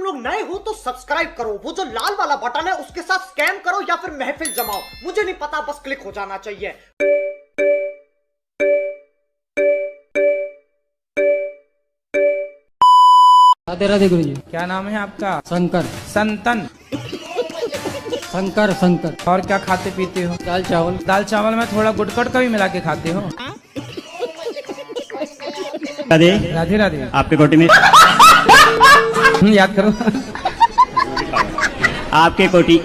तुम लोग नए हो तो सब्सक्राइब करो, वो जो लाल वाला बटन है उसके साथ स्कैम करो या फिर महफिल जमाओ, मुझे नहीं पता, बस क्लिक हो जाना चाहिए। राधे राधे गुरु जी। क्या नाम है आपका? शंकर। संतन। शंकर शंकर। और क्या खाते पीते हो? दाल चावल। दाल चावल में थोड़ा गुटकट का भी मिला के खाते हो? राधे राधे राधे। आपके कोटी में याद करो। आपके कोटी,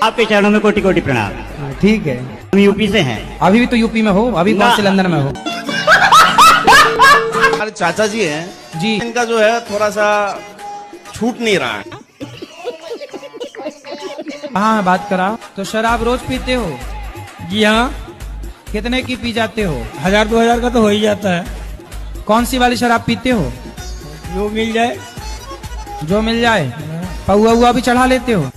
आपके चरणों में कोटि कोटि प्रणाम। ठीक है। हम यूपी से हैं। अभी भी तो यूपी में हो? अभी कौन से लंदन में हो? हमारे चाचा जी हैं जी। इनका जो है थोड़ा सा छूट नहीं रहा है। हाँ बात करा। तो शराब रोज पीते हो? जी हाँ, कितने की पी जाते हो? 1000-2000 का तो हो ही जाता है। कौन सी वाली शराब पीते हो? जो मिल जाए। जो मिल जाए। पौआ हुआ भी चढ़ा लेते हो?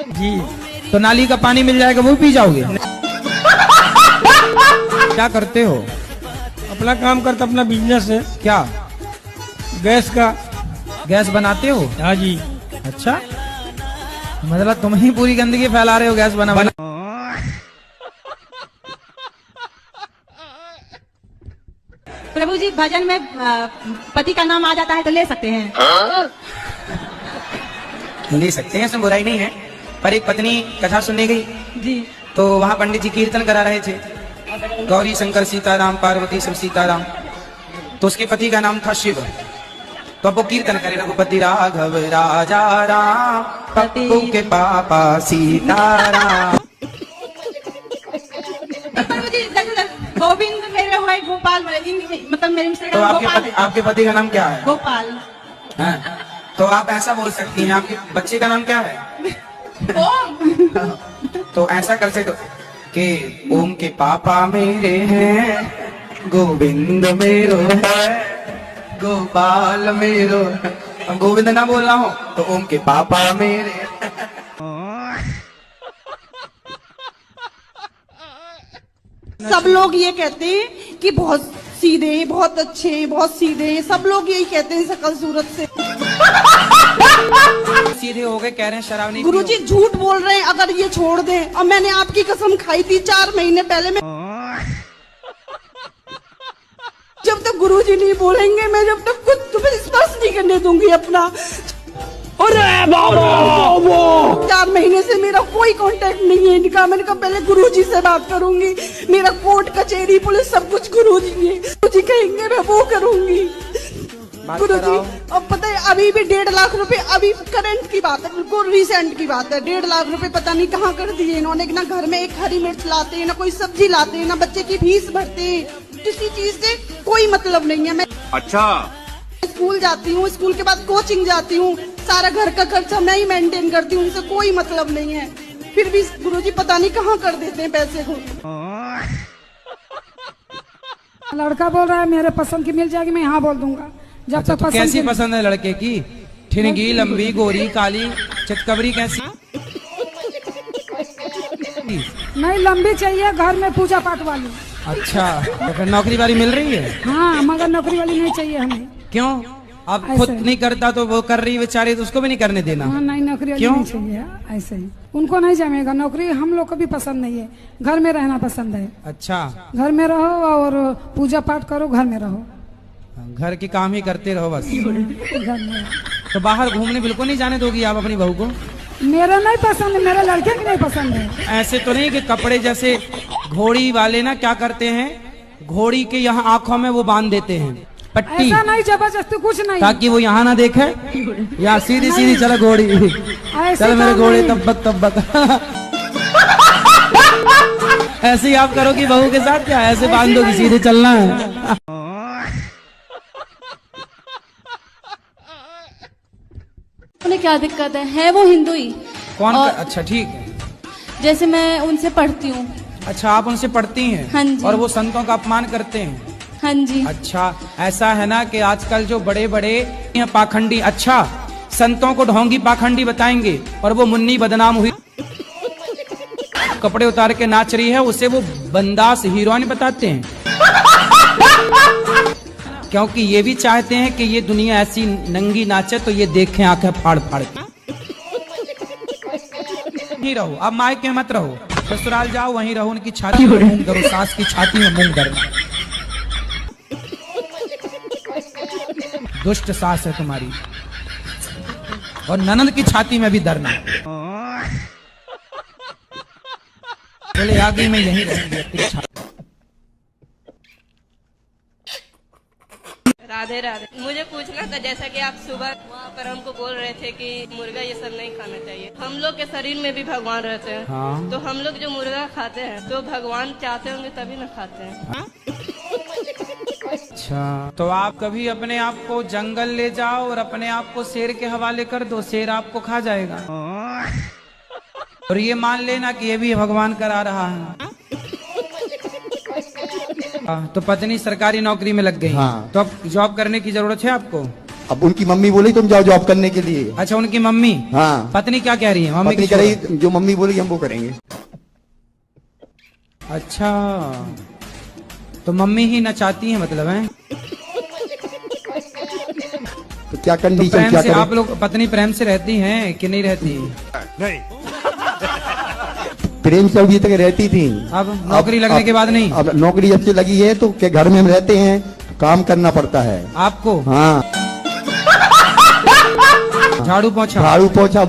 जी। तो नाली का पानी मिल जाएगा वो पी जाओगे? क्या करते हो? अपना काम करता, अपना बिजनेस है। क्या? गैस का। गैस बनाते हो? हाँ जी। अच्छा, मतलब तुम ही पूरी गंदगी फैला रहे हो गैस बना। प्रभु जी, भजन में पति का नाम आ जाता है तो ले सकते हैं? ले सकते हैं, इसमें बुराई नहीं है। पर एक पत्नी कथा सुनने गई जी। तो वहाँ पंडित जी कीर्तन करा रहे थे, गौरी शंकर सीताराम पार्वती सब सीताराम। तो उसके पति का नाम था शिव। तो अब वो कीर्तन करे, रघुपति राघव राजा राम, पप्पू के पापा सीताराम। प्रभु जी, गोविंद मेरे हुए गोपाल, मतलब मेरे मिस्टर तो का गोपाल है। आपके पति का नाम क्या है? गोपाल। हाँ? तो आप ऐसा बोल सकती हैं, आपके बच्चे का नाम क्या है? ओम। तो ऐसा कर सकते हो कि ओम के पापा मेरे हैं, गोविंद मेरो है, गोपाल मेरो। गोविंद ना बोल रहा हूँ तो ओम के पापा मेरे। सब लोग ये कहते हैं कि बहुत सीधे हैं, बहुत अच्छे हैं, बहुत सीधे हैं, सब लोग यही कहते हैं शकल सूरत से। सीधे हो गए, कह रहे हैं शराब नहीं गुरुजी झूठ बोल रहे हैं, अगर ये छोड़ दें। और मैंने आपकी कसम खाई थी 4 महीने पहले। मैं जब तक गुरुजी नहीं बोलेंगे, मैं जब तक खुद तुम्हें स्पर्श नहीं करने दूंगी अपना। अरे बाबा, 4 महीने से मेरा कोई कांटेक्ट नहीं है इनका। मैंने कहा पहले गुरुजी से बात करूंगी, मेरा कोर्ट कचहरी पुलिस सब कुछ गुरुजी है, गुरुजी कहेंगे मैं वो करूंगी। गुरुजी अब पता है अभी भी 1.5 लाख रुपए, अभी करंट की बात है, बिल्कुल रिसेंट की बात है, 1.5 लाख रुपए पता नहीं कहाँ कर दिए इन्होंने। ना घर में एक हरी मिर्च लाते हैं, ना कोई सब्जी लाते हैं, ना बच्चे की फीस भरते हैं, किसी चीज से कोई मतलब नहीं है। मैं अच्छा, स्कूल जाती हूँ, स्कूल के बाद कोचिंग जाती हूँ, सारा घर का खर्चा मैं ही मेंटेन करती हूँ, उनसे कोई मतलब नहीं है। फिर भी गुरुजी पता नहीं कहाँ कर देते हैं पैसे को। लड़का बोल रहा है मेरे पसंद की मिल जाएगी, मैं यहाँ बोल दूंगा। जब अच्छा, तक तो कैसी पसंद है लड़के की? ठिनगी, लंबी, गोरी, काली, चितकबरी कैसी? नहीं, लंबी चाहिए, घर में पूजा पाठ वाली। अच्छा, तो फिर नौकरी वाली मिल रही है? हाँ, मगर नौकरी वाली नहीं चाहिए हमें। क्यों? अब खुद नहीं करता तो वो कर रही बेचारी, तो उसको भी नहीं करने देना? हाँ, नहीं, नौकरी वाली नहीं चाहिए। ऐसे ही उनको नहीं जमेगा नौकरी, हम लोग को भी पसंद नहीं है, घर में रहना पसंद है। अच्छा, घर में रहो और पूजा पाठ करो, घर में रहो, घर के काम ही करते रहो बस। घर में। तो बाहर घूमने बिल्कुल नहीं जाने दोगी आप अपनी बहू को? मेरा नहीं पसंद है, मेरे लड़के की नहीं पसंद है। ऐसे तो नहीं कि कपड़े जैसे घोड़ी वाले ना क्या करते हैं, घोड़ी के यहाँ आंखों में वो बांध देते हैं पट्टी। ऐसा नहीं, जबरदस्ती कुछ नहीं, ताकि वो यहाँ ना देखे, या सीधी सीधी चलो घोड़ी, चल मेरे घोड़े तब्बक तब्बक। ऐसे ही आप करोगी बहू के साथ? क्या ऐसे बांध दोगी, सीधे चलना है? उन्हें क्या दिक्कत है वो हिंदू ही। कौन और अच्छा ठीक है, जैसे मैं उनसे पढ़ती हूँ। अच्छा, आप उनसे पढ़ती हैं? हाँ जी। और वो संतों का अपमान करते हैं? हाँ जी। अच्छा, ऐसा है ना कि आजकल जो बड़े बड़े पाखंडी, अच्छा संतों को ढोंगी पाखंडी बताएंगे और वो मुन्नी बदनाम हुई, कपड़े उतार के नाच रही है, उसे वो बंदास हीरोइन बताते हैं। क्योंकि ये भी चाहते हैं कि ये दुनिया ऐसी नंगी नाचे तो ये देखें आंखें फाड़ फाड़ के। नहीं रहो, अब मायके में मत रहो, ससुराल जाओ, वहीं रहो, उनकी छाती में मूंग धरो, सास की छाती में मूंग धरो। दुष्ट सास है तुम्हारी, और ननद की छाती में भी धरना। बोले आगे में यही रहेंगे। राधे राधे। मुझे पूछना था, जैसा कि आप सुबह वहाँ पर हमको बोल रहे थे कि मुर्गा ये सब नहीं खाना चाहिए। हम लोग के शरीर में भी भगवान रहते हैं। हाँ। तो हम लोग जो मुर्गा खाते हैं तो भगवान चाहते होंगे तभी ना खाते हैं। अच्छा, तो आप कभी अपने आप को जंगल ले जाओ और अपने आप को शेर के हवाले कर दो, शेर आपको खा जाएगा। और ये मान लेना कि ये भी भगवान करा रहा है। तो पत्नी सरकारी नौकरी में लग गई। हाँ। तो अब जॉब करने की जरूरत है आपको? अब उनकी मम्मी बोली तुम जाओ जॉब करने के लिए। अच्छा, उनकी मम्मी। हाँ। पत्नी क्या कह रही है? मम्मी पत्नी कह रही जो मम्मी बोलेगी हम वो करेंगे। अच्छा, तो मम्मी ही नचाती है मतलब है? तो क्या कंडीशन, प्रेम क्या से करें? आप लोग पत्नी प्रेम से रहती हैं कि नहीं रहती? नहीं। प्रेम से अभी तक रहती थी। अब नौकरी लगने के बाद नहीं? अब नौकरी जब से लगी है तो क्या घर में हम रहते हैं तो काम करना पड़ता है आपको। हाँ, झाड़ू पोछा। झाड़ू पोछा।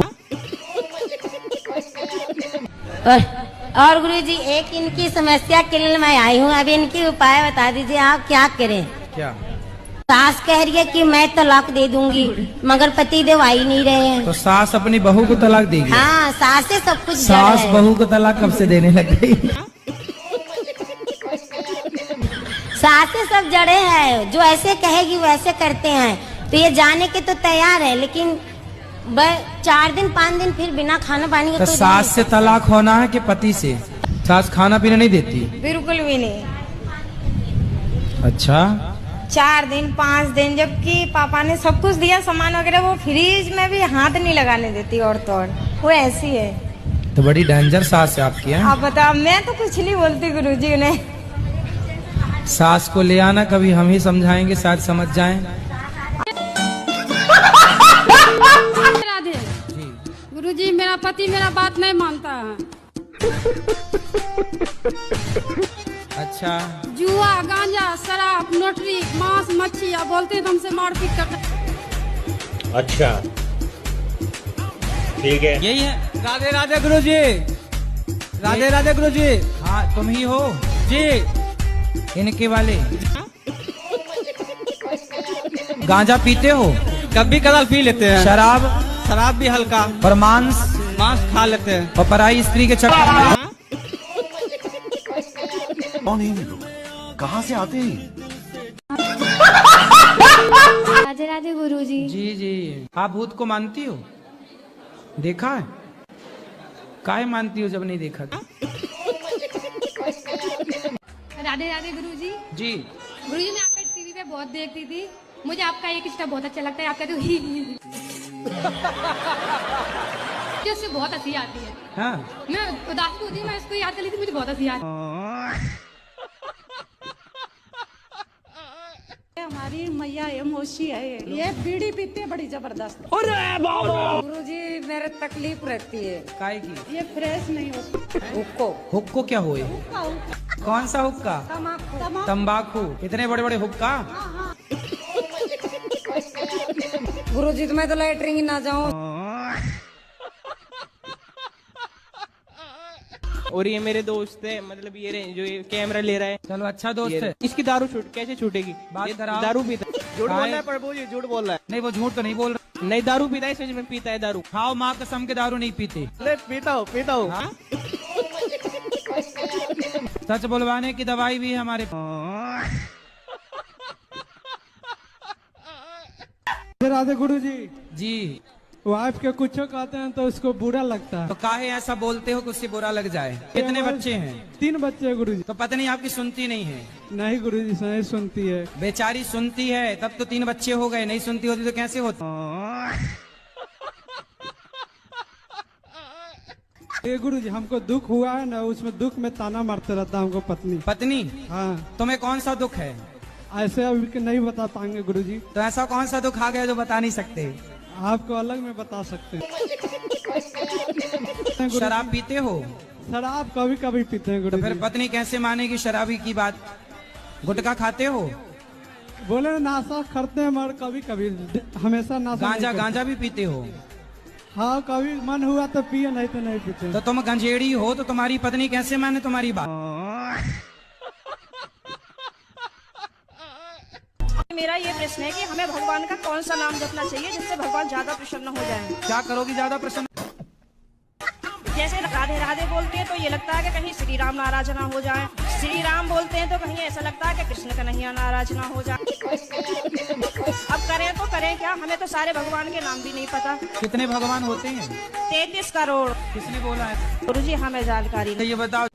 और गुरुजी, एक इनकी समस्या के लिए मैं आई हूँ, अभी इनकी उपाय बता दीजिए, आप क्या करें? क्या? सास कह रही है कि मैं तलाक दे दूंगी, मगर पति देव आ ही नहीं रहे हैं। तो सास अपनी बहू को तलाक देगी? हाँ, सास से सब कुछ जड़ सास है। बहू को तलाक कब से देने लग गई? सास से सब जड़े हैं, जो ऐसे कहेगी वैसे करते हैं। तो ये जाने के तो तैयार है, लेकिन 4 दिन 5 दिन फिर बिना खाना पानी तो का सास से तलाक होना है कि पति से? सास खाना पीना नहीं देती? बिल्कुल भी नहीं। अच्छा, 4 दिन 5 दिन, जबकि पापा ने सब कुछ दिया सामान वगैरह, वो फ्रिज में भी हाथ नहीं लगाने देती। और तो और वो ऐसी है। तो बड़ी डेंजर सास है आपकी है? आप बताओ, मैं तो कुछ नहीं बोलती गुरुजी उन्हें। सास को ले आना, कभी हम ही समझाएंगे, शायद समझ जाएं। राधे गुरुजी, मेरा पति मेरा बात नहीं मानता है। अच्छा, जुआ, गांजा, शराब, नोटरी, मांस, मच्छी, या बोलते हैं तो हमसे मारपीट करते। अच्छा, ठीक है, यही है। राधे राधे गुरुजी। राधे राधे गुरुजी। हाँ, तुम ही हो जी। इनके वाले। गांजा पीते हो? कभी कदार पी लेते हैं। शराब? शराब भी हल्का। और मांस? मांस खा लेते हैं। और पराई स्त्री के चक्कर में? कौन है लोग, कहाँ से आते हैं? राधे राधे गुरुजी। जी जी। आप भूत को मानती हो? देखा है? काहे मानती हो जब नहीं देखा? राधे राधे गुरुजी। जी। गुरुजी, मैं आपका टीवी पे बहुत देखती थी, मुझे आपका एक स्टेप बहुत अच्छा लगता है, आपका तो ही उससे बहुत हंसी आती है। हाँ। मैं उदास होती हूँ, मैं इसको याद कर ली थी, मुझे बहुत हंसी आती है। हमारी मैया ये मौसी है, ये बीड़ी पीते बड़ी जबरदस्त। गुरुजी, मेरे तकलीफ रहती है। काहे की? ये फ्रेश नहीं होता। हुक्को। हुक्को क्या हुए? कौन सा हुक्का? तंबाकू। इतने बड़े बड़े हुक्का? गुरुजी, तो मैं तो लैटरिन ना जाऊँ। और ये मेरे दोस्त है, मतलब ये जो ये कैमरा ले रहा है। चलो, अच्छा दोस्त है। इसकी दारू कैसे छूटेगी? बात कराओ। दारू पीता है। झूठ बोल रहा है प्रभु जी, झूठ बोल रहा है। नहीं, वो झूठ तो नहीं बोल रहा। नहीं, दारू पीता है, सच में पीता है दारू। खाओ, माँ कसम के दारू नहीं पीते। पीता हूँ, पीता हूँ। सच बुलवाने की दवाई भी है हमारे। राधे गुरुजी। जी। वाइफ के कुछ कहते हैं तो उसको बुरा लगता है। तो काहे ऐसा बोलते हो कि उससे बुरा लग जाए? कितने बच्चे हैं? 3 बच्चे गुरुजी। तो पत्नी आपकी सुनती नहीं है? नहीं गुरुजी, नहीं सुनती है। बेचारी सुनती है, तब तो 3 बच्चे हो गए। नहीं सुनती होती तो कैसे होता? ये गुरुजी, हमको दुख हुआ है ना, उसमें दुख में ताना मारते रहता हमको पत्नी। पत्नी? हाँ। तुम्हें कौन सा दुख है? ऐसे अभी के नहीं बता पाएंगे गुरुजी। तो ऐसा कौन सा दुख आ गया जो बता नहीं सकते? आपको अलग में बता सकते हैं। शराब पीते हो? शराब कभी कभी पीते हैं तो गुरुजी। फिर पत्नी कैसे मानेगी शराबी की बात? गुटखा खाते हो? बोले नाशा करते हैं मगर कभी कभी, हमेशा नाशा नहीं गांजा करते। गांजा भी पीते हो? हाँ कभी मन हुआ तो पिए, नहीं तो नहीं पीते। तो तुम गंजेड़ी हो तो तुम्हारी पत्नी कैसे माने तुम्हारी बात? मेरा ये प्रश्न है कि हमें भगवान का कौन सा नाम जपना चाहिए जिससे भगवान ज्यादा प्रसन्न हो जाए? क्या करोगी ज्यादा प्रसन्न? जैसे राधे राधे बोलते हैं तो ये लगता है कि कहीं श्री राम नाराज ना हो जाए, श्री राम बोलते हैं तो कहीं ऐसा लगता है कि कृष्ण कन्हैया नाराज ना हो जाए। अब करें तो करें क्या, हमें तो सारे भगवान के नाम भी नहीं पता। कितने भगवान होते हैं? 33 करोड़। किसने बोला है? गुरुजी हमें जानकारी तो नहीं। ये बताओ,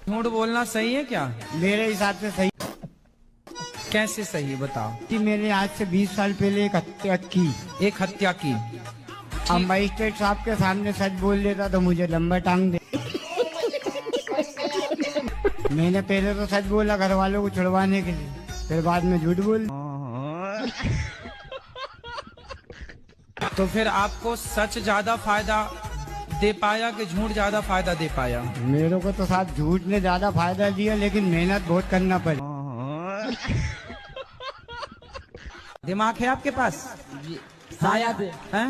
झूठ बोलना सही है क्या? मेरे हिसाब से सही। कैसे सही बताओ? कि मैंने आज से 20 साल पहले एक हत्या की। एक हत्या की? अब मजिस्ट्रेट साहब के सामने सच बोल लेता तो मुझे लंबा टांग दे। मैंने पहले तो सच बोला घर वालों को छुड़वाने के लिए, फिर बाद में झूठ बोल। तो फिर आपको सच ज्यादा फायदा दे पाया कि झूठ ज्यादा फायदा दे पाया? मेरे को तो साथ झूठ ने ज्यादा फायदा दिया, लेकिन मेहनत बहुत करना पड़ी। दिमाग है आपके पास? शायद है,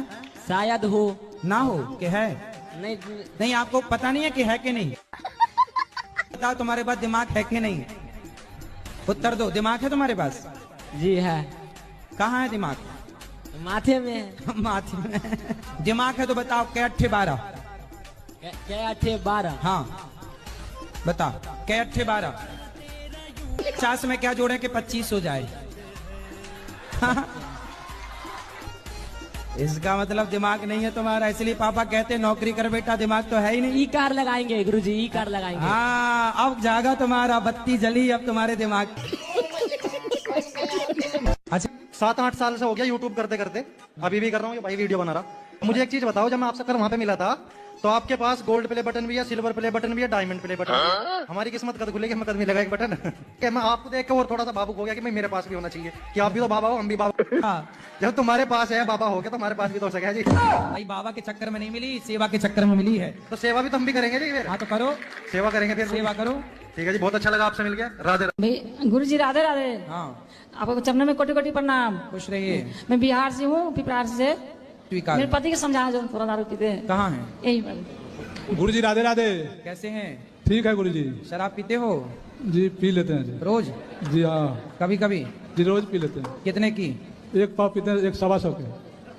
शायद हो ना हो कि है? नहीं नहीं, आपको पता नहीं है कि है कि नहीं? बताओ तुम्हारे पास दिमाग है कि नहीं? उत्तर दो। दिमाग है तुम्हारे पास? जी है। कहाँ है दिमाग? माथे में है। माथे में दिमाग है तो बताओ क्या 8 12? क्या 8 12? हाँ बताओ क्या 8 12? 50 में क्या जोड़े कि 25 हो जाए? इसका मतलब दिमाग नहीं है तुम्हारा, इसलिए पापा कहते नौकरी कर बेटा, दिमाग तो है ही नहीं। ई कार लगाएंगे गुरुजी, ई कार लगाएंगे। हाँ अब जागा तुम्हारा, बत्ती जली अब तुम्हारे दिमाग। अच्छा 7-8 साल से हो गया यूट्यूब करते करते, अभी भी कर रहा हूँ, भाई वीडियो बना रहा। मुझे एक चीज बताओ, जब मैं आपसे कल वहां पे मिला था तो आपके पास गोल्ड प्ले बटन भी है, सिल्वर प्ले बटन भी है, डायमंड प्ले बटन भी है। हमारी किस्मत कद खुलेगी, हमें कद मिलेगा एक बटन। क्या मैं आपको देख के और थोड़ा सा भावुक हो गया कि मैं मेरे पास भी होना चाहिए, कि आप भी तो बाबा हो हम भी बाबा। जब तुम्हारे पास है बाबा हो गया तो हमारे पास भी तो हो सके जी। भाई बाबा के चक्कर में नहीं मिली, सेवा के चक्कर में मिली है। तो सेवा भी तो हम भी करेंगे जी फिर। हाँ तो करो, सेवा करेंगे फिर। सेवा करो। ठीक है जी, बहुत अच्छा लगा आपसे मिल गया। राधे भाई गुरुजी राधे राधे। हाँ आपको चरणों में कोटि कोटि प्रणाम। खुश रहिए। मैं बिहार से हूँ, पिपरार से। स्वीकार। मेरे पति के समझाना जो थोड़ा दारू पीते हैं। कहाँ है? यही। गुरुजी राधे राधे। कैसे हैं? ठीक है गुरुजी। शराब पीते हो? जी पी लेते हैं जी। रोज? जी हाँ। कभी कभी? जी रोज पी लेते हैं। कितने की? एक पाव पीते हैं, एक 125 के।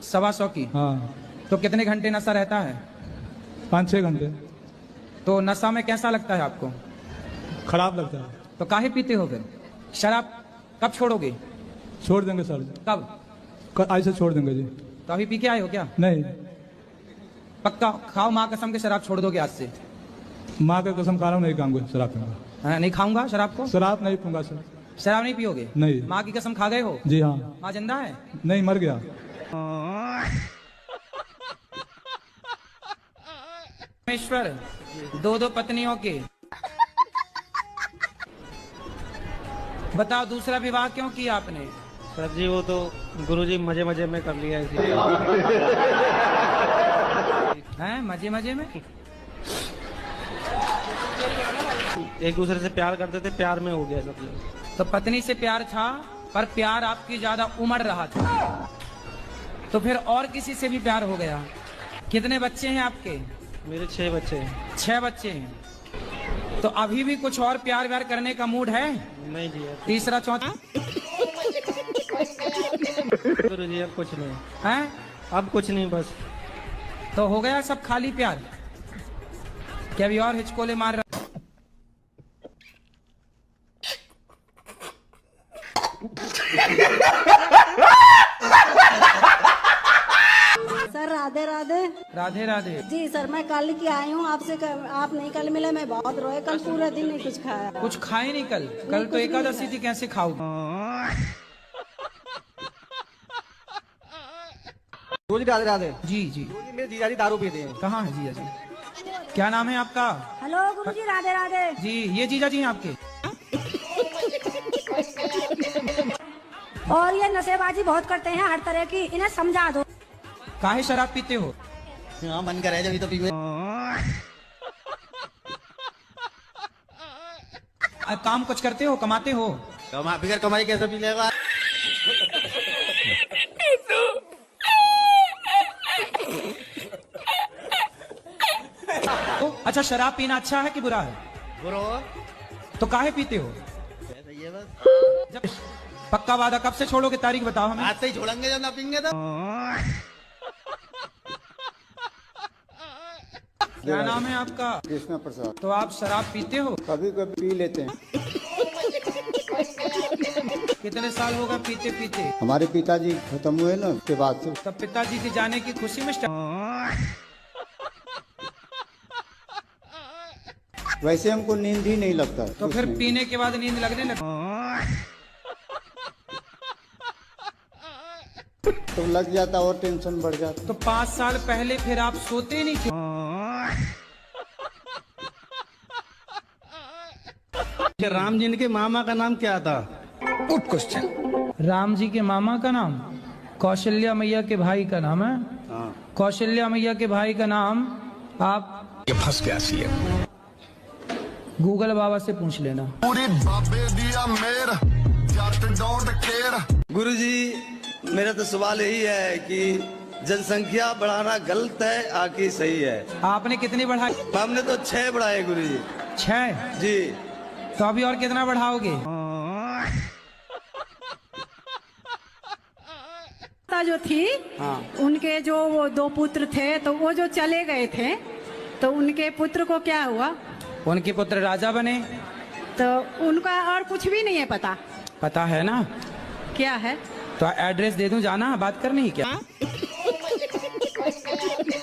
125 की? हाँ। तो कितने घंटे नशा रहता है? 5-6 घंटे। तो नशा में कैसा लगता है आपको? खराब लगता है। तो काहे पीते हो फिर? शराब कब छोड़ोगे? छोड़ देंगे सर। कब? आज से छोड़ देंगे जी। तो अभी पी के आए हो क्या? नहीं। पक्का खाओ, माँ कसम के शराब छोड़ दोगे आज से? माँ का कसम खा रहा हूँ, नहीं खाऊंगा शराब पीऊंगा। नहीं खाऊंगा शराब को? शराब नहीं पीऊंगा सर। शराब नहीं पियोगे? नहीं। माँ की कसम खा गए हो? जी हाँ। माँ जिंदा है? नहीं, मर गया। ईश्वर 2 पत्नियों के, बताओ दूसरा विवाह क्यों किया आपने? सर जी वो तो गुरुजी मजे मजे में कर लिया इसीलिए। हैं मजे मजे में? एक दूसरे से प्यार करते थे, प्यार में हो गया सब लोग। तो पत्नी से प्यार था, पर प्यार आपकी ज्यादा उमड़ रहा था, तो फिर और किसी से भी प्यार हो गया। कितने बच्चे हैं आपके? मेरे 6 बच्चे हैं। 6 बच्चे हैं। तो अभी भी कुछ और प्यार व्यार करने का मूड है? नहीं जी। तीसरा चौथा? गुरुजी अब कुछ नहीं है। अब कुछ नहीं, बस तो हो गया सब खाली प्यार? क्या अभी और हिचकोले मार रहा? सर राधे राधे। राधे राधे। जी सर, मैं कल की आई हूँ आपसे, आप नहीं कल मिले, मैं बहुत रोए कल, पूरा दिन नहीं कुछ खाया। कुछ खाए नहीं कल? कल तो एकादशी थी, कैसे खाओ? रोज राधे राधे। जी जी। मेरे जीजा जी दारू पीते हैं। कहाँ है जीजा जी? क्या नाम है आपका? हेलो गुरुजी, राधे राधे। जी, ये जीजा जी हैं आपके? और ये नशेबाजी बहुत करते हैं हर तरह की, इन्हें समझा दो। काहे शराब पीते हो? हाँ, मन करे जब तो पीवे। काम कुछ करते हो, कमाते हो? बिगर कमाई कैसे पी लेगा? अच्छा, शराब पीना अच्छा है कि बुरा है? बुरा। तो काहे पीते हो? जब पक्का वादा कब से छोड़ोगे, तारीख बताओ हमें। आज से ही छोड़ेंगे जब ना पीएंगे तो। क्या नाम है आपका? कृष्णा प्रसाद। तो आप शराब पीते हो? कभी कभी पी लेते हैं। कितने साल हो गए पीते पीते? हमारे पिताजी खत्म हुए ना, उसके बाद से। तब पिताजी के जाने की खुशी में वैसे हमको नींद ही नहीं लगता। तो फिर पीने के बाद नींद लगने लगती? तो लग जाता और टेंशन बढ़ जाता। तो 5 साल पहले फिर आप सोते नहीं थे? राम जी के मामा का नाम क्या था? Good question. राम जी के मामा का नाम कौशल्या मैया के भाई का नाम है। कौशल्या मैया के भाई का नाम आप ये फंस गया सीएम। गूगल बाबा से पूछ लेना। गुरुजी, मेरा तो सवाल यही है कि जनसंख्या बढ़ाना गलत है आकि सही है? आपने कितनी बढ़ाई? हमने तो 6 बढ़ाए गुरुजी। 6? जी। तो अभी और कितना बढ़ाओगे? जो थी, उनके जो वो 2 पुत्र थे, तो वो जो चले गए थे, तो उनके पुत्र को क्या हुआ? उनके पुत्र राजा बने। तो उनका और कुछ भी नहीं है पता? पता है ना। क्या है? तो एड्रेस दे दूं, जाना बात करनी है क्या?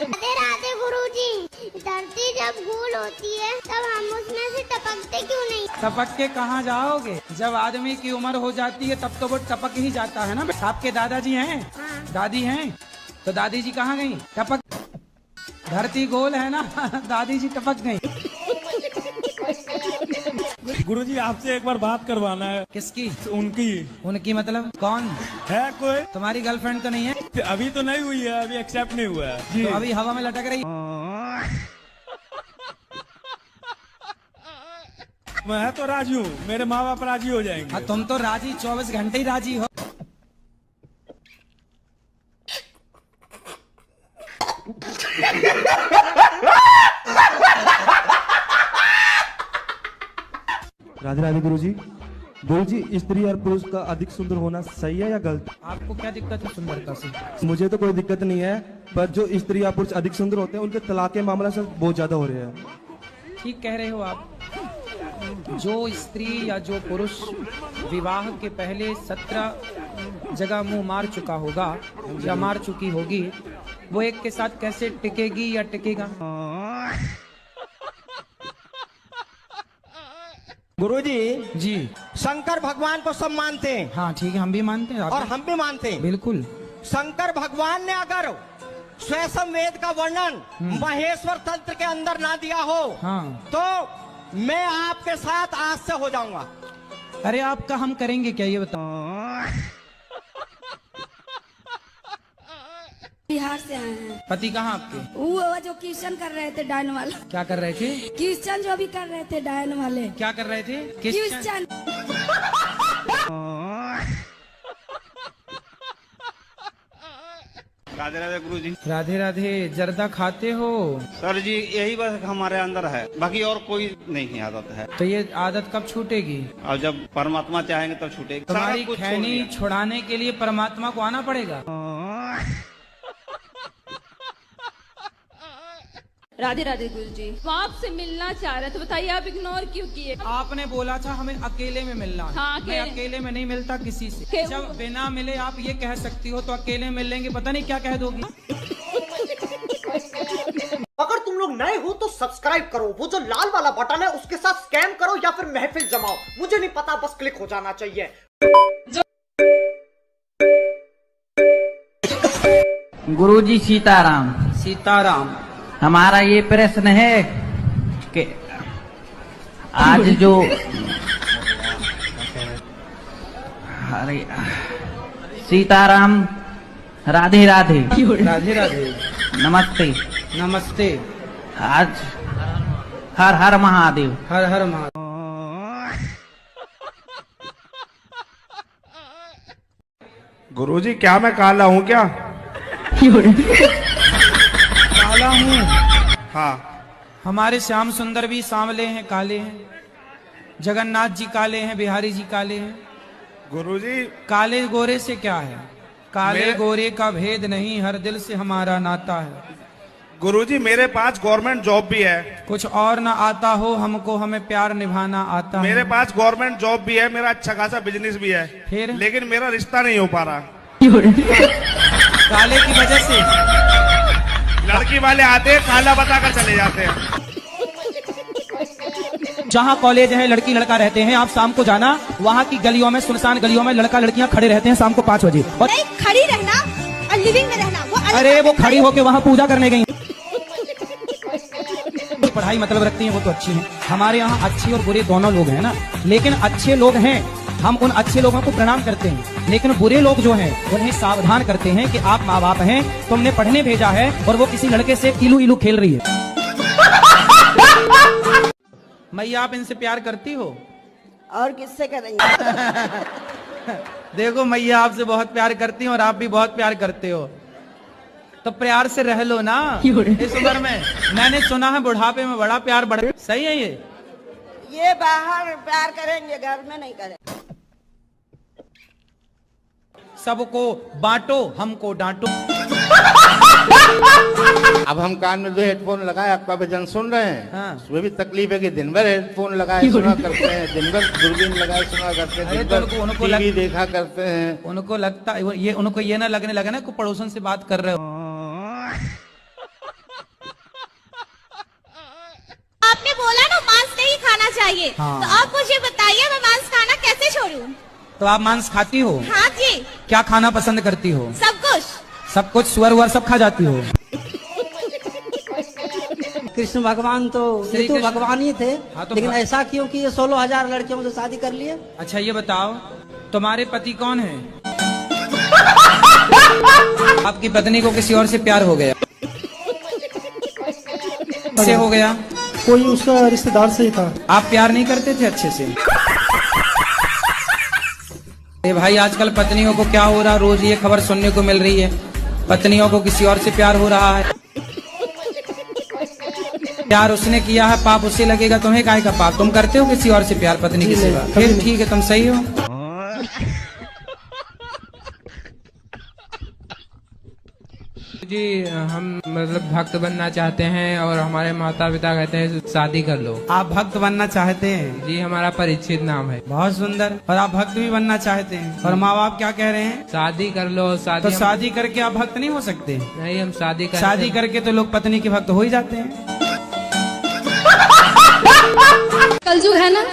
राधे राधे गुरुजी, धरती जब गोल होती है तब हम उसमें से टपकते क्यों नहीं? टपक के कहाँ जाओगे? जब आदमी की उम्र हो जाती है तब तो वो टपक ही जाता है ना। आपके दादाजी हैं? दादी हैं? तो दादी जी कहाँ गई? टपक। धरती गोल है ना, दादी जी टपक गई। गुरुजी, आपसे एक बार बात करवाना है। किसकी? उनकी। उनकी मतलब कौन है? कोई तुम्हारी गर्लफ्रेंड तो नहीं है? अभी तो नहीं हुई है, अभी एक्सेप्ट नहीं हुआ है जी। तो अभी हवा में लटक रही। मैं तो राजी हूँ, मेरे माँ बाप राजी हो जाएंगे। तुम तो राजी, 24 घंटे ही राजी हो। राधे राधे गुरुजी। गुरुजी, स्त्री और पुरुष का अधिक सुंदर होना सही है या गलत? आपको क्या दिक्कत है सुंदरता से? मुझे तो कोई दिक्कत नहीं है, पर जो स्त्री या पुरुष अधिक सुंदर होते हैं उनके तलाक के मामला से बहुत ज्यादा हो रहे हैं। ठीक कह रहे हो आप। जो स्त्री या जो पुरुष विवाह के पहले 17 जगह मुंह मार चुका होगा या मार चुकी होगी, वो एक के साथ कैसे टिकेगी या टिकेगा? गुरुजी जी, शंकर भगवान को सब मानते हैं। हाँ ठीक है, हम भी मानते हैं और हम भी मानते हैं। बिल्कुल। शंकर भगवान ने अगर स्वयं वेद का वर्णन महेश्वर तंत्र के अंदर ना दिया हो, तो मैं आपके साथ आज से हो जाऊंगा। अरे आपका हम करेंगे क्या, ये बताओ। बिहार से आए हैं। पति कहाँ आपके? वो जो क्वेश्चन कर रहे थे डायन वाले। क्या कर रहे थे? क्वेश्चन जो भी कर रहे थे डायन वाले। क्या कर रहे थे? क्वेश्चन। राधे राधे गुरुजी। राधे राधे। जर्दा खाते हो? सर जी, यही बस हमारे अंदर है, बाकी और कोई नहीं आदत है। तो ये आदत कब छूटेगी? और जब परमात्मा चाहेंगे तब छूटेगी। तुम्हारी खैनी छुड़ाने के लिए परमात्मा को आना पड़ेगा। राधे राधे गुरुजी, वो आपसे मिलना चाह रहे थे, बताइए आप इग्नोर क्यों किए? आपने बोला था हमें अकेले में मिलना। हाँ, मैं अकेले में नहीं मिलता किसी से। जब बिना मिले आप ये कह सकती हो, तो अकेले मिल लेंगे पता नहीं क्या कह दोगी। अगर तुम लोग नए हो तो सब्सक्राइब करो, वो जो लाल वाला बटन है उसके साथ स्कैम करो या फिर महफिल जमाओ, मुझे नहीं पता, बस क्लिक हो जाना चाहिए। गुरुजी सीताराम। सीताराम। हमारा ये प्रश्न है कि आज जो अरे सीताराम, राधे राधे। राधे राधे। नमस्ते। नमस्ते। आज हर हर महादेव। हर हर महादेव। गुरुजी क्या मैं काला हूँ क्या? काला हूँ? हाँ। हमारे श्याम सुंदर भी सांवले हैं, काले हैं। जगन्नाथ जी काले हैं, बिहारी जी काले हैं। गुरुजी काले गोरे से क्या है? काले गोरे का भेद नहीं, हर दिल से हमारा नाता है। गुरुजी मेरे पास गवर्नमेंट जॉब भी है। कुछ और ना आता हो हमको, हमें प्यार निभाना आता है। मेरे पास गवर्नमेंट जॉब भी है, मेरा अच्छा खासा बिजनेस भी है, फिर लेकिन मेरा रिश्ता नहीं हो पा रहा। काले की वजह से लड़की वाले आते हैं, काला बताकर चले जाते हैं। जहाँ कॉलेज है, लड़की लड़का रहते हैं, आप शाम को जाना, वहाँ की गलियों में, सुनसान गलियों में लड़का लड़कियाँ खड़े रहते हैं शाम को 5 बजे। और नहीं, खड़ी रहना और लिविंग में रहना वो अरे वो खड़ी होके वहाँ पूजा करने गई। पढ़ाई मतलब रखती हैं वो तो अच्छी हैं। हमारे यहाँ अच्छे और बुरे दोनों लोग हैं ना, लेकिन अच्छे लोग हैं, हम उन अच्छे लोगों को प्रणाम करते हैं, लेकिन बुरे लोग जो हैं उन्हें सावधान करते हैं कि आप माँ बाप हैं, तुमने पढ़ने भेजा है और वो किसी लड़के से इलू इलू खेल रही है। मैया आप इनसे प्यार करती हो? और किससे करेंगे? देखो मैया आपसे बहुत प्यार करती हैं और आप भी बहुत प्यार करते हो, तो प्यार से रह लो ना इस उम्र में। मैंने सुना है बुढ़ापे में बड़ा प्यार बढ़। सही है ये बाहर प्यार करेंगे, घर में नहीं करेंगे। सबको बांटो, हमको डांटो। अब हम कान में जो हेडफोन लगाए आपका भजन सुन रहे हैं, हाँ। उसमें भी तकलीफ है कि दिन भर हेडफोन लगाए सुना करते हैं, दिन भर दूरबीन लगाए सुना करते हैं, दिन भर टीवी देखा करते हैं। उनको लगता ये, उनको ये ना लगने लगा ना को पड़ोसन से बात कर रहे हो। आपने बोला ना मांस नहीं खाना चाहिए, हाँ। तो आप मुझे बताइए मैं मांस खाना कैसे छोड़ूं? तो आप मांस खाती हो? हाँ जी। क्या खाना पसंद करती हो? सब कुछ। सब कुछ? सुअर वुअर सब खा जाती हो? कृष्ण भगवान तो ये तो भगवान ही थे, हाँ, तो लेकिन ऐसा क्यों कि ये 16,000 लड़कियों से शादी कर लिए? अच्छा ये बताओ तुम्हारे पति कौन है? आपकी पत्नी को किसी और से प्यार हो गया? से हो गया? कोई उसका रिश्तेदार से ही था। आप प्यार नहीं करते थे अच्छे से? ए भाई आजकल पत्नियों को क्या हो रहा, रोज ये खबर सुनने को मिल रही है, पत्नियों को किसी और से प्यार हो रहा है। प्यार उसने किया है, पाप उससे लगेगा, तुम्हें काहे का पाप? तुम करते हो किसी और से प्यार पत्नी के सिवा? फिर ठीक है, तुम सही हो। जी हम मतलब भक्त बनना चाहते हैं और हमारे माता पिता कहते हैं शादी कर लो। आप भक्त बनना चाहते हैं? जी हमारा परीक्षित नाम है। बहुत सुंदर। और आप भक्त भी बनना चाहते हैं, और माँ बाप क्या कह रहे हैं? शादी कर लो। शादी तो शादी करके आप भक्त नहीं हो सकते? नहीं, हम शादी करके तो लोग पत्नी के भक्त हो ही जाते हैं। कलयुग है ना,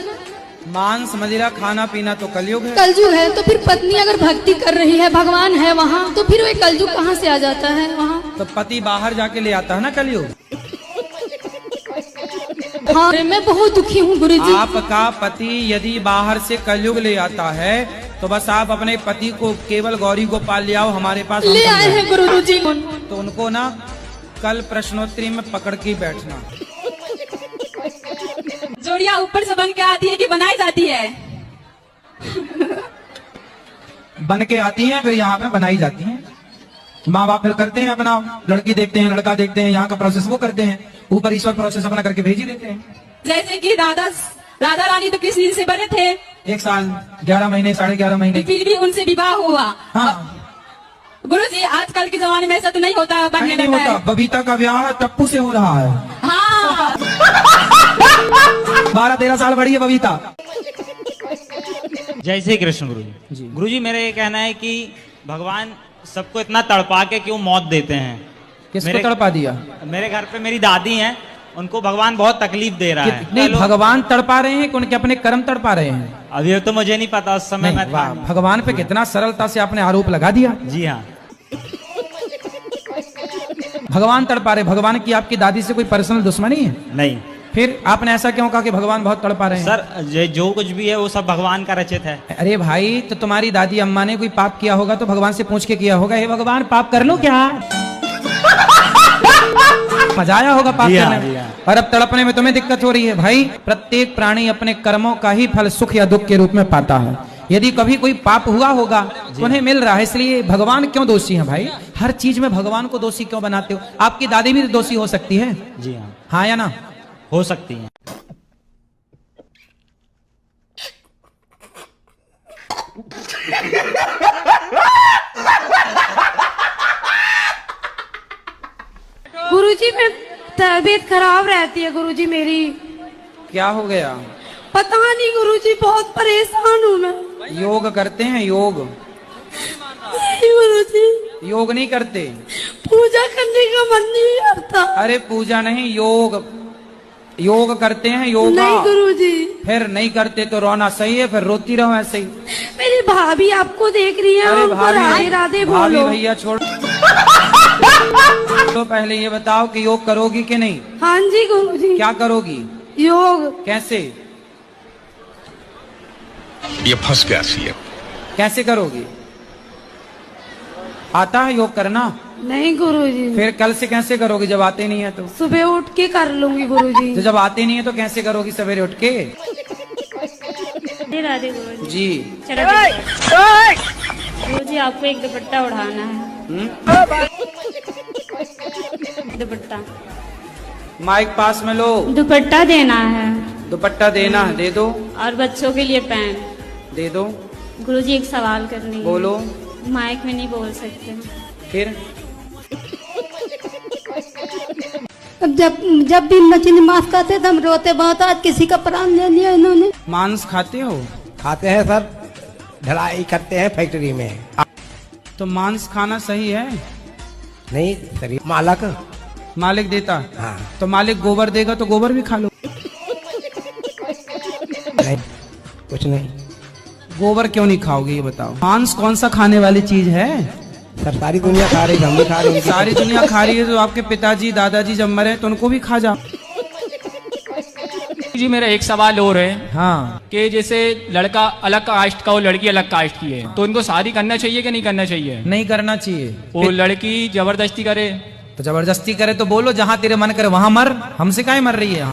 मांस मदिरा खाना पीना तो कलयुग है। कलयुग है तो फिर पत्नी अगर भक्ति कर रही है, भगवान है वहाँ, तो फिर वो कलयुग कहाँ से आ जाता है वहाँ? तो पति बाहर जाके ले आता है ना कलयुग। हाँ मैं बहुत दुखी हूँ गुरुजी। आपका पति यदि बाहर से कलयुग ले आता है तो बस आप अपने पति को केवल गौरी गोपाल ले आओ हमारे पास। ले आए हैं गुरुजी। तो उनको ना कल प्रश्नोत्तरी में पकड़ के बैठना। जोड़ियाँ ऊपर से बन के आती है कि बनाई जाती है? बन के आती हैं, फिर यहाँ पे बनाई जाती हैं। माँ बाप फिर करते हैं अपना, लड़की देखते हैं, लड़का देखते हैं, यहाँ का प्रोसेस वो करते हैं, ऊपर ईश्वर प्रोसेस अपना करके भेज ही देते हैं। जैसे कि राधा रानी तो कृष्ण जी से बने थे 1 साल 11 महीने 11.5 महीने, फिर भी उनसे विवाह हुआ। हाँ गुरुजी आजकल के जमाने में ऐसा तो नहीं होता, बनने नहीं होता। बबीता का ब्याह टप्पू से हो रहा है। हाँ 12-13 साल बड़ी है बबीता। जय श्री कृष्ण गुरुजी। गुरुजी मेरा ये कहना है कि भगवान सबको इतना तड़पा के क्यों मौत देते हैं? किसको तड़पा दिया? मेरे घर पे मेरी दादी हैं, उनको भगवान बहुत तकलीफ दे रहा है। नहीं भगवान तड़पा रहे हैं कि उनके अपने कर्म तड़पा रहे हैं? अभी तो मुझे नहीं पता, उस समय मैं था। भगवान पे कितना सरलता से आपने आरोप लगा दिया। जी हाँ। भगवान तड़पा रहे। भगवान की आपकी दादी से कोई पर्सनल दुश्मनी है? नहीं। फिर आपने ऐसा क्यों कहा कि भगवान बहुत तड़पा रहे हैं? सर जो कुछ भी है वो सब भगवान का रचित है। अरे भाई, तो तुम्हारी दादी अम्मा ने कोई पाप किया होगा तो भगवान से पूछ के किया होगा, हे भगवान पाप कर लो क्या? मजा आया होगा पाप करने में, और अब तड़पने में तुम्हें दिक्कत हो रही है। भाई, प्रत्येक प्राणी अपने कर्मों का ही फल सुख या दुख के रूप में पाता है। यदि कभी कोई पाप हुआ होगा तो उन्हें मिल रहा है, इसलिए भगवान क्यों दोषी हैं भाई? हर चीज में भगवान को दोषी क्यों बनाते हो? आपकी दादी भी दोषी हो सकती है। जी हाँ। हाँ या ना? हो सकती है। गुरुजी, मैं तबीयत खराब रहती है गुरुजी मेरी। क्या हो गया? पता नहीं गुरुजी, बहुत परेशान हूँ मैं। योग करते हैं? योग नहीं गुरुजी, योग नहीं करते? पूजा करने का मन नहीं करता। अरे पूजा नहीं, योग योग करते हैं। योग नहीं गुरुजी। फिर नहीं करते तो रोना सही है, फिर रोती रहो ऐसे ही। मेरी भाभी आपको देख रही है। अरे राधे राधे बोलो। भैया छोड़। तो पहले ये बताओ कि योग करोगी कि नहीं? हाँ जी गुरुजी। क्या करोगी? योग। कैसे? ये फंस गया सीएम। कैसे करोगी? आता है योग करना? नहीं गुरुजी। फिर कल से कैसे करोगी जब आते नहीं है तो? सुबह उठ के कर लूंगी गुरुजी। तो जब आते नहीं है तो कैसे करोगी सवेरे उठ के? राधे गुरुजी। जी। गुरुजी, आपको एक दुपट्टा उड़ाना है। दुपट्टा। माइक पास में लो। दुपट्टा देना है। दुपट्टा देना है, दे दो। और बच्चों के लिए पैंट दे दो। गुरुजी, एक सवाल करनी है। बोलो। माइक में नहीं बोल सकते। फिर अब जब भी मछली मांस खाते थे हम रोते बहुत, आज किसी का प्राण ले लिया इन्होंने। मांस खाते हो? खाते हैं सर, ढलाई करते हैं फैक्ट्री में। तो मांस खाना सही है? नहीं सर, मालिक देता। हाँ। तो मालिक गोबर देगा तो गोबर भी खा लो। नहीं, कुछ नहीं। गोबर क्यों नहीं खाओगे ये बताओ? मांस कौन सा खाने वाली चीज है? सर सारी दुनिया खा रही है, हम भी खा रहे हैं। सारी दुनिया खा रही है तो आपके पिताजी दादाजी जब मरे तो उनको भी खा जाओ। जी मेरा एक सवाल और है। हाँ। कि जैसे लड़का अलग कास्ट का और लड़की अलग कास्ट की है, तो इनको शादी करना चाहिए कि नहीं करना चाहिए? नहीं करना चाहिए। वो लड़की जबरदस्ती करे तो जबरदस्ती करे तो बोलो जहाँ तेरे मन करे वहाँ मर, हमसे काहे मर रही है?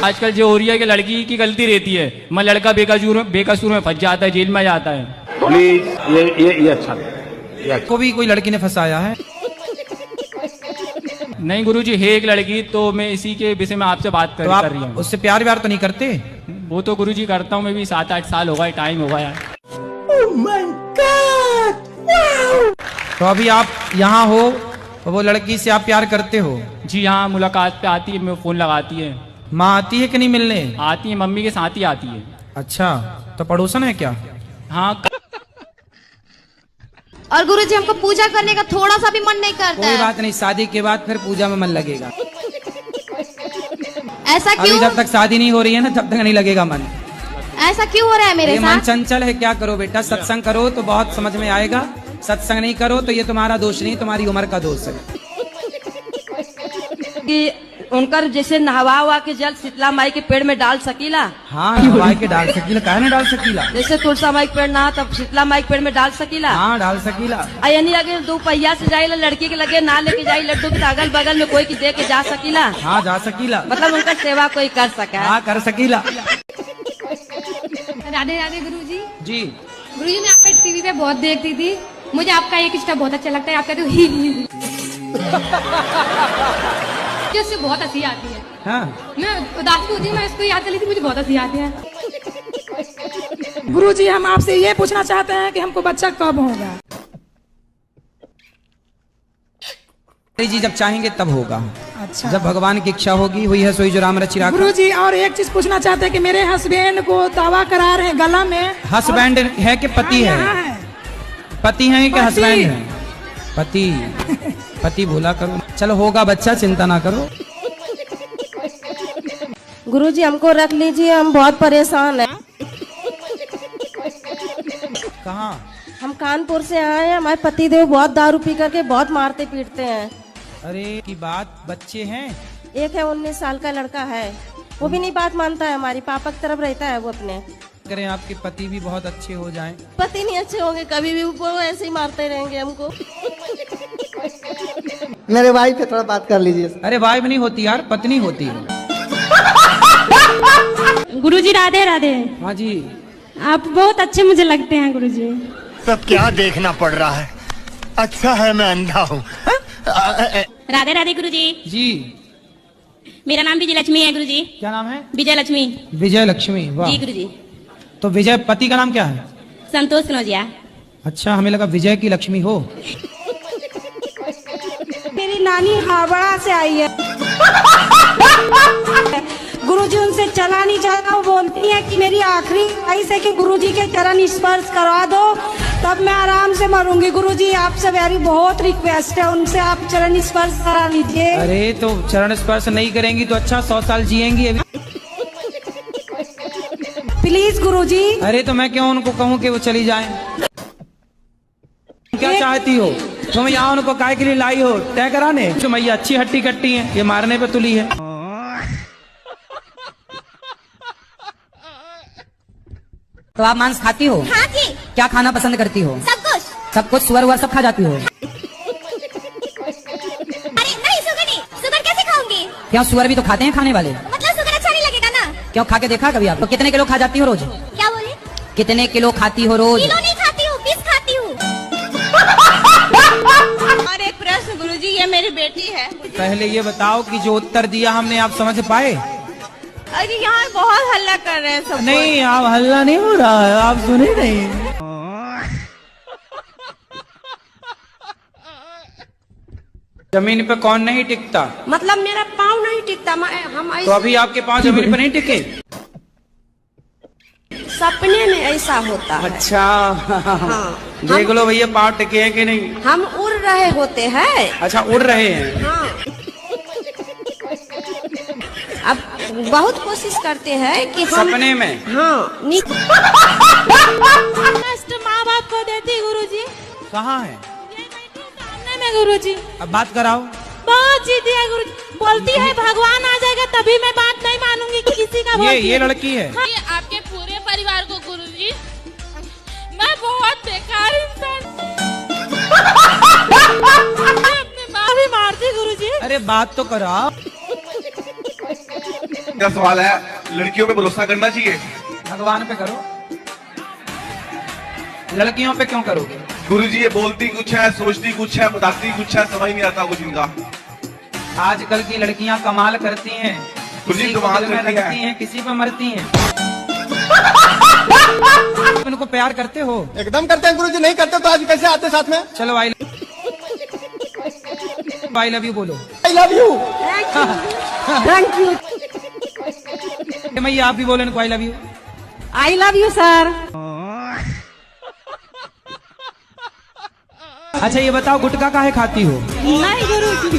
आजकल जो हो रही है कि लड़की की गलती रहती है, मैं लड़का बेकसूर में फंस जाता है, जेल में जाता है। प्लीज ये अच्छा को भी कोई लड़की ने फंसाया है? नहीं गुरुजी, है एक लड़की, तो मैं इसी के विषय में आपसे बात कर रही हूँ। उससे प्यार व्यार तो नहीं करते? वो तो गुरुजी करता हूँ मैं भी, 7-8 साल होगा, टाइम होगा यार। तो अभी आप यहाँ हो तो वो लड़की से आप प्यार करते हो? जी हाँ, मुलाकात पे आती है, मैं फोन लगाती है। माँ आती है कि नहीं मिलने? आती है, मम्मी के साथ ही आती है। अच्छा, तो पड़ोसन है क्या? हाँ। और गुरुजी, हमको पूजा करने का थोड़ा सा भी मन नहीं करता कोई बात नहीं, शादी के बाद फिर पूजा में मन लगेगा। ऐसा क्यों? अभी जब तक शादी नहीं हो रही है ना तब तक नहीं लगेगा मन। ऐसा क्यों हो रहा है मेरे साथ? मन चंचल है, क्या करो बेटा? सत्संग करो तो बहुत समझ में आएगा, सत्संग नहीं करो तो ये तुम्हारा दोष नहीं, तुम्हारी उम्र का दोष है। कि उनकर जैसे नहवा हुआ के जल शीतला माई के पेड़ में डाल सकीला? हाँ, नहवा के डाल सकीला, काहे ना डाल सकीला? जैसे तुलसा माई के पेड़ ना तब शीतला माई के पेड़ में डाल सकीला? हाँ, डाल सकीला। यानी अगर 2 पहिया से जाए लड़की के लगे ना लेके जाए लड्डू के अगल बगल में कोई की दे के जा सकीला? हाँ, जा सकीला। मतलब उनका सेवा कोई कर सका? हाँ, कर सकीला। राधे राधे गुरुजी। जी। गुरुजी, मैं आपका टीवी पे बहुत देखती थी, मुझे आपका एक स्टेप बहुत अच्छा लगता है, आप कहते हो ही। उससे बहुत हंसी आती है। हाँ। मैं उदास होती हूँ, मैं इसको याद कर ली थी, मुझे बहुत हंसी आती है। गुरुजी, हम आपसे ये पूछना चाहते हैं कि हमको बच्चा कब होगा? जी जब चाहेंगे तब होगा। अच्छा। जब भगवान की इच्छा होगी, हुई है सोई जो राम रचि राखा। गुरुजी, और एक चीज पूछना चाहते हैं कि मेरे हस्बैंड को दावा करा रहे हैं गला में। हस्बैंड है कि पति है? पति है कि हस्बैंड है? पति। पति भूला करो। चलो होगा बच्चा, चिंता ना करो। गुरुजी, हमको रख लीजिए, हम बहुत परेशान हैं। कहाँ? हम कानपुर से आए हैं, हमारे पति देव बहुत दारू पी करके बहुत मारते पीटते हैं। अरे की बात, बच्चे हैं? एक है 19 साल का लड़का है, वो भी नहीं बात मानता है, हमारी पापा की तरफ रहता है वो अपने। करें आपके पति भी बहुत अच्छे हो जाएं। पति नहीं अच्छे होंगे कभी भी, वो ऐसे ही मारते रहेंगे हमको। मेरे भाई पे थोड़ा बात कर लीजिए। अरे वाइफ नहीं होती यार, पत्नी होती है। गुरुजी राधे राधे। हाँ जी। आप बहुत अच्छे मुझे लगते हैं गुरुजी। सब क्या देखना पड़ रहा है, अच्छा है मैं अंधा हूँ। राधे राधे गुरुजी। जी। मेरा नाम विजय लक्ष्मी है गुरुजी। क्या नाम है? विजय लक्ष्मी। विजय लक्ष्मी, वाह। जी गुरुजी। तो विजय पति का नाम क्या है? संतोष कनौजिया। अच्छा, हमें लगा विजय की लक्ष्मी हो। मेरी नानी हावड़ा से आई है। गुरुजी उनसे चला नहीं जाता, वो बोलती है कि मेरी आखिरी ख्वाहिश है कि गुरुजी के चरण स्पर्श करवा दो, तब मैं आराम से मरूंगी। गुरुजी आपसे मेरी बहुत रिक्वेस्ट है, उनसे आप चरण स्पर्श करा लीजिए। अरे तो चरण स्पर्श नहीं करेंगी तो अच्छा 100 साल जिएंगी अभी। प्लीज गुरुजी। अरे तो मैं क्यों उनको कहूँ कि वो चली जाएं? क्या चाहती हो तुम? यहाँ उनको काय के लिए लाई हो? तय कराने? जो मैया अच्छी हट्टी कट्टी है, ये मारने पे तुली है। तो आप मांस खाती हो? हाँ जी। क्या खाना पसंद करती हो? सब कुछ। सब कुछ? सुअर वुअर सब खा जाती हो? अरे नहीं, सुगर नहीं, सुगर कैसे खाऊंगी? क्या सुअर भी तो खाते हैं खाने वाले? मतलब सुगर अच्छा नहीं लगेगा ना? क्यों, खा के देखा कभी आप? तो कितने किलो खा जाती हो रोज? क्या बोले? कितने किलो खाती हो रोज? किलो नहीं खाती हूँ, पीस खाती हूँ। और एक प्रश्न गुरुजी, ये मेरी बेटी है। पहले ये बताओ कि जो उत्तर दिया हमने आप समझ पाए? अरे यहाँ बहुत हल्ला कर रहे हैं सब। नहीं, आप हल्ला नहीं हो रहा है, आप सुने नहीं। जमीन पे कौन नहीं टिकता? मतलब मेरा पाँव नहीं टिकता, हम तो अभी आपके पाँव जमीन पे नहीं टिके? सपने में ऐसा होता है। अच्छा। हाँ। देख लो भैया पाँव टिके हैं कि नहीं। हम उड़ रहे होते हैं। अच्छा, उड़ रहे हैं। हाँ। अब बहुत कोशिश करते हैं कि हम सपने में। हाँ। कष्ट माँ बाप को देती गुरुजी। कहाँ है? सामने में गुरुजी। अब बात कराओ। बहुत जीती है गुरुजी, बोलती है भगवान आ जाएगा तभी मैं बात नहीं मानूंगी कि किसी का। ये लड़की है। हाँ, आपके पूरे परिवार को गुरुजी, मैं बहुत बेकार इंसान, मैं अपनी माँ भी मारती गुरुजी। अरे बात तो कराओ। क्या सवाल है, लड़कियों पे भरोसा करना चाहिए? भगवान पे करो, लड़कियों पे क्यों करोगे? गुरुजी ये बोलती कुछ है, सोचती कुछ है, बताती कुछ है, समझ नहीं आता कुछ इनका। आजकल की लड़कियां कमाल करती हैं, गुरुजी कमाल करती हैं, किसी पे मरती हैं। उनको प्यार करते हो? एकदम करते हैं गुरुजी, नहीं करते तो आज कैसे आते साथ में? चलो आई लव यू बोलो। I love you. Thank you. मैया आप भी बोले इनको I love you. I love you sir. अच्छा ये बताओ गुटखा काहे खाती हो? नहीं गुरुजी।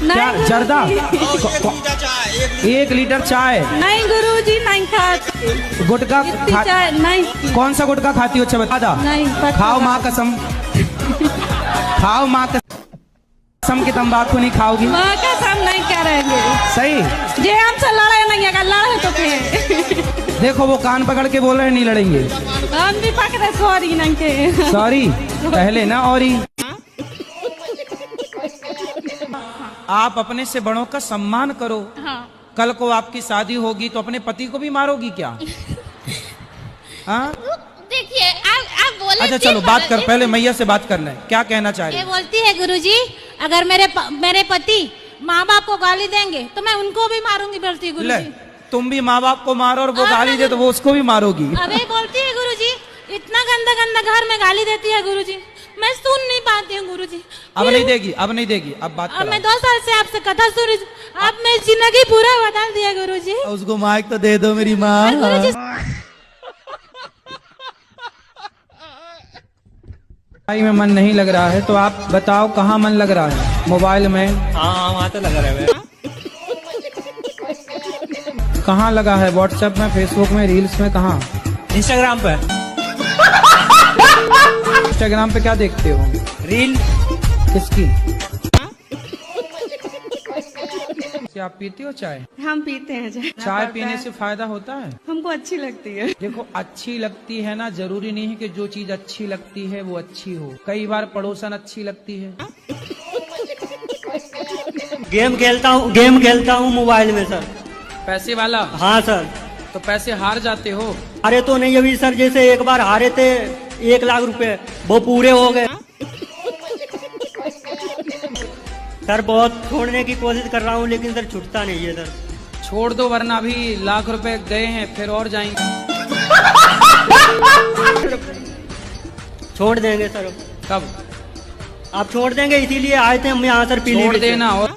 क्या जर्दा? 1 लीटर चाय? नहीं गुरुजी, नहीं खाती गुटखा चाय। नहीं। कौन सा गुटखा खाती हो? अच्छा बता दा। नहीं। खाओ माँ कसम, खाओ माँ कसम की तंबाकू नहीं खाओगी। माँ कसम नहीं करेंगे। सही। जे हमसे लड़े नहीं, अगर लड़े तो फिर देखो वो कान पकड़ के बोल रहे हैं नहीं लड़ेंगे। हम भी पकड़े सॉरी नहीं के। सॉरी पहले ना और ही। आप अपने से बड़ों का सम्मान करो। हाँ। कल को आपकी शादी होगी तो अपने पति को भी मारोगी क्या? हाँ देखिए आप बोले। अच्छा चलो बात कर, पहले मैया से बात कर लें, क्या कहना चाह रही ये बोलती है गुरुजी, अगर मेरे पति माँ बाप को गाली देंगे तो मैं उनको भी मारूंगी, बोलती है गुरुजी। तुम भी माँ बाप को मारो और वो गाली दे तो वो उसको भी मारोगी। अबे बोलती है गुरुजी, इतना गंदा गंदा घर में गाली देती है गुरुजी, मैं सुन नहीं पाती हूँ गुरुजी। अब नहीं देगी, अब नहीं देगी, अब बात अब मैं 2 साल से आपसे कथा सुन रही, अब मैं जिंदगी पूरा बदल दिया गुरुजी। उसको माइक तो दे दो मेरी माँ। पढ़ाई में मन नहीं लग रहा है तो आप बताओ कहाँ मन लग रहा है? मोबाइल में? हाँ वहाँ तो लगा रहा है। कहाँ लगा है? व्हाट्सएप में, फेसबुक में, रील्स में, कहाँ? इंस्टाग्राम पे। इंस्टाग्राम पे क्या देखते हो? रील। किसकी? क्या आप पीते हो चाय? हम पीते हैं चाय। चाय पीने से फायदा होता है? हमको अच्छी लगती है। देखो अच्छी लगती है ना, जरूरी नहीं है कि जो चीज अच्छी लगती है वो अच्छी हो। कई बार पड़ोसन अच्छी लगती है। गेम खेलता हूँ मोबाइल में सर। पैसे वाला? हाँ सर। तो पैसे हार जाते हो? हारे तो नहीं अभी सर, जैसे एक बार हारे थे 1 लाख रुपए, वो पूरे हो गए सर। बहुत छोड़ने की कोशिश कर रहा हूँ लेकिन सर छूटता नहीं है सर। छोड़ दो वरना अभी लाख रुपए गए हैं फिर और जाएंगे। छोड़ देंगे सर। कब? आप छोड़ देंगे इसीलिए आए थे हम यहाँ सर पीने। छोड़ देना और